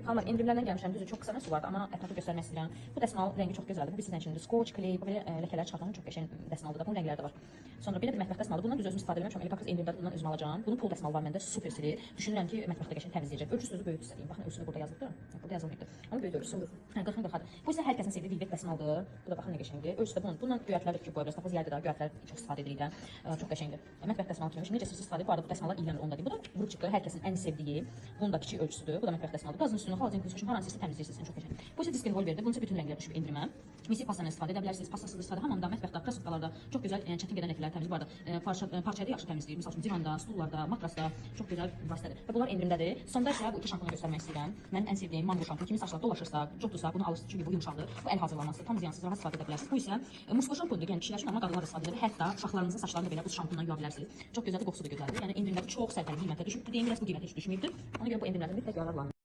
Xanımlar, endirimlərdən gəlmişəm. Düzü çox qısa məhsul vardı, amma ətrafı göstərmək istəyirəm. Bu dəsmal rəngi çox gözəldir. Bu bir sizin içindir. Skoç, kley, bu belə ləkələr çıxartan çox qəşəng dəsmaldır da. Bunun rəngləri də var. Sonra belə bir mətbəx dəsmalı. Bundan düz özüm istifadə etmirəm. Elə baxırsınız endirimdə bundan özüm alacağam. Bunun pul dəsmalı var məndə, super sili. Düşünürəm ki, mətbəxdə qəşəng təmizləyəcək. Ölçüsü özü böyük istədiyim. Baxın, ölçüsü burada yazılıbdır. Burada yazılmayıbdır. Amma böyük ölçüsü. Hə, 40-40-dır. Bu isə hər kəsin sevdiyi velvet dəsmaldır. Bu da baxın nə qəşəngdir. Ölçüsü də bundan göyərtilər ki, qoyabilirsiniz. Tapız yerdə də göyərtilər çox istifadə edirik də. Çox qəşəngdir. Mətbəx dəsmalı kimi. Necə siz istifadə? Bu arada bu dəsmallar ilənir onda deyim. Bu da vurub hər kəsin ən sevdiyi. Bunun da kiçik ölçüsüdür. Bu da mətbəx dəsmalıdır. Qazın üstünə xalatin kuzuşun hər hansı təmizləyirsiniz, çox qəşəng. Bu isə diskin volverdir. Bunun isə bütün rənglər düşüb endirimə. Misik pastanı istifadə edə bilərsiniz. Pastasız istifadə hamamda, mətbəxdə, krasovkalarda çox gözəl çətin gedən ləkələri təmizləyir. Bu arada parçayı yaxşı təmizləyir. Məsəl üçün divanda, stullarda, matrasda çox gözəl vasitədir. Və bunlar endirimdədir. Sonda isə bu iki şampunu göstərmək istəyirəm. Mənim ən sevdiyim mango şampun. Kimin saçları dolaşırsa, cotdursa, bunu alırsınız çünki bu yumşaqdır. Bu əl hazırlanması, tam ziyansız, rahat istifadə edə bilərsiniz. Bu isə musko şampundur. Yəni kişilər üçün, amma qadınlar da istifadə edir. Hətta uşaqlarınızın saçlarını da belə bu şampundan yuya bilərsiniz. Çox gözəldir, qoxusu da gözəldir. Yəni endirimdə çox sərfəli qiymətə düşüb. Deyim biraz bu qiymətə heç düşməyibdir. Ona görə bu endirimlərdən mütləq yararlanın.